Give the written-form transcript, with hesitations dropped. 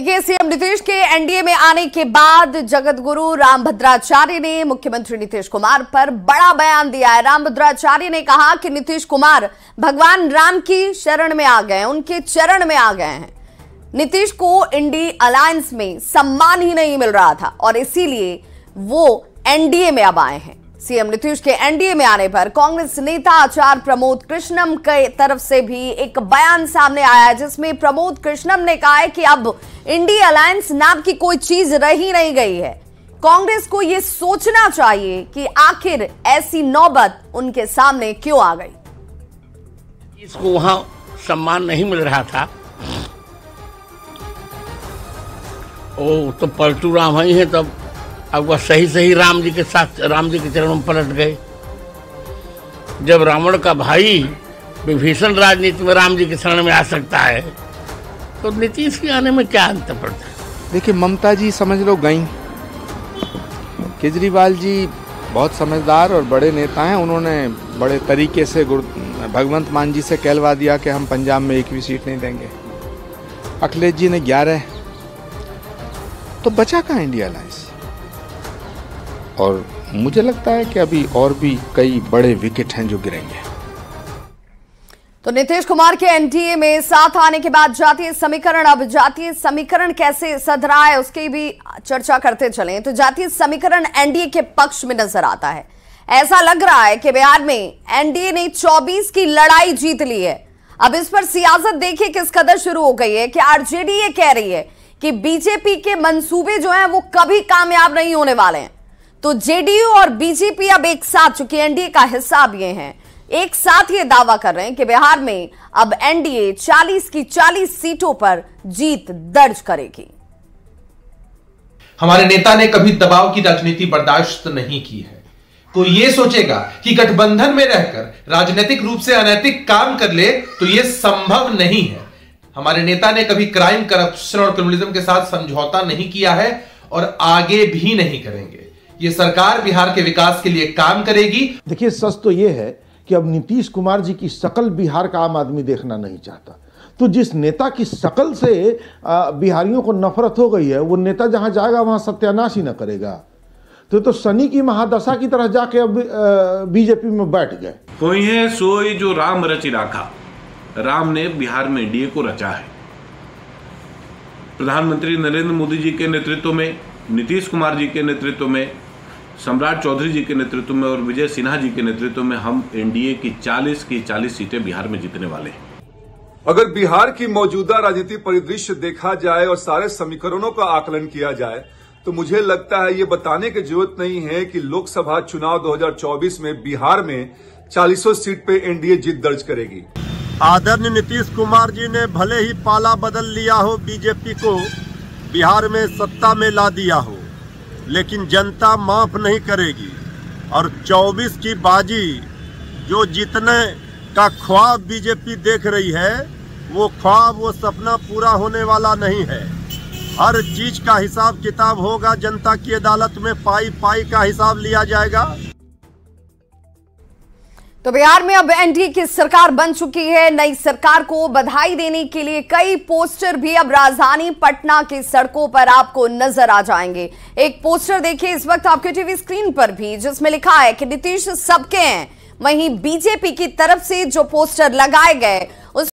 देखिए, सीएम नीतीश के एनडीए में आने के बाद जगतगुरु रामभद्राचार्य ने मुख्यमंत्री नीतीश कुमार पर बड़ा बयान दिया है। रामभद्राचार्य ने कहा कि नीतीश कुमार भगवान राम की शरण में आ गए, उनके चरण में आ गए हैं। नीतीश को इंडी अलायंस में सम्मान ही नहीं मिल रहा था और इसीलिए वो एनडीए में अब आए हैं। सीएम नीतीश के एनडीए में आने पर कांग्रेस नेता आचार्य प्रमोद कृष्णम के तरफ से भी एक बयान सामने आया है, जिसमें प्रमोद कृष्णम ने कहा है कि अब इंडी अलायंस नाम की कोई चीज रही नहीं गई है। कांग्रेस को यह सोचना चाहिए कि आखिर ऐसी नौबत उनके सामने क्यों आ गई। इसको वहां सम्मान नहीं मिल रहा था। ओ तो पलटू राम ही है, तब अब वह सही राम जी के साथ राम जी के चरणों में पलट गए। जब रावण का भाई विभीषण राजनीति में राम जी के शरण में आ सकता है, तो नीतीश के आने में क्या अंतर पड़ता है। देखिए, ममता जी समझ लो गई, केजरीवाल जी बहुत समझदार और बड़े नेता हैं। उन्होंने बड़े तरीके से भगवंत मान जी से कहलवा दिया कि हम पंजाब में एक भी सीट नहीं देंगे। अखिलेश जी ने 11, तो बचा कहाँ इंडिया अलायंस। और मुझे लगता है कि अभी और भी कई बड़े विकेट हैं जो गिरेंगे। तो नीतीश कुमार के एनडीए में साथ आने के बाद जातीय समीकरण, अब जातीय समीकरण कैसे सध रहा है उसकी भी चर्चा करते चलें तो जातीय समीकरण एनडीए के पक्ष में नजर आता है। ऐसा लग रहा है कि बिहार में एनडीए ने 24 की लड़ाई जीत ली है। अब इस पर सियासत देखिए किस कदर शुरू हो गई है कि आरजेडी ये कह रही है कि बीजेपी के मंसूबे जो हैं वो कभी कामयाब नहीं होने वाले हैं। तो जेडीयू और बीजेपी अब एक साथ, चूंकि एनडीए का हिस्सा अब ये हैं, एक साथ ये दावा कर रहे हैं कि बिहार में अब एनडीए 40 की 40 सीटों पर जीत दर्ज करेगी। हमारे नेता ने कभी दबाव की राजनीति बर्दाश्त नहीं की है। कोई ये सोचेगा कि गठबंधन में रहकर राजनीतिक रूप से अनैतिक काम कर ले तो यह संभव नहीं है। हमारे नेता ने कभी क्राइम, करप्शन और क्रिमिनलिज्म के साथ समझौता नहीं किया है और आगे भी नहीं करेंगे। ये सरकार बिहार के विकास के लिए काम करेगी। देखिए, सच तो ये है कि अब नीतीश कुमार जी की शकल बिहार का आम आदमी देखना नहीं चाहता। तो जिस नेता की शकल से बिहारियों को नफरत हो गई है, वो नेता जहां जाएगा वहां सत्यानाश ही न करेगा। तो शनि की महादशा की तरह जाके अब बीजेपी में बैठ गए। कोई है सोई जो राम रचि राखा। राम ने बिहार में एनडीए को रचा है। प्रधानमंत्री नरेंद्र मोदी जी के नेतृत्व में, नीतीश कुमार जी के नेतृत्व में, सम्राट चौधरी जी के नेतृत्व में और विजय सिन्हा जी के नेतृत्व में हम एनडीए की 40 सीटें बिहार में जीतने वाले हैं। अगर बिहार की मौजूदा राजनीतिक परिदृश्य देखा जाए और सारे समीकरणों का आकलन किया जाए तो मुझे लगता है ये बताने की जरूरत नहीं है कि लोकसभा चुनाव 2024 में बिहार में 40 सीट पे एनडीए जीत दर्ज करेगी। आदरणीय नीतीश कुमार जी ने भले ही पाला बदल लिया हो, बीजेपी को बिहार में सत्ता में ला दिया हो, लेकिन जनता माफ नहीं करेगी। और 24 की बाजी जो जीतने का ख्वाब बीजेपी देख रही है, वो ख्वाब, वो सपना पूरा होने वाला नहीं है। हर चीज का हिसाब किताब होगा। जनता की अदालत में पाई पाई का हिसाब लिया जाएगा। तो बिहार में अब एनडीए की सरकार बन चुकी है। नई सरकार को बधाई देने के लिए कई पोस्टर भी अब राजधानी पटना की सड़कों पर आपको नजर आ जाएंगे। एक पोस्टर देखिए इस वक्त आपके टीवी स्क्रीन पर भी, जिसमें लिखा है कि नीतीश सबके हैं। वहीं बीजेपी की तरफ से जो पोस्टर लगाए गए उस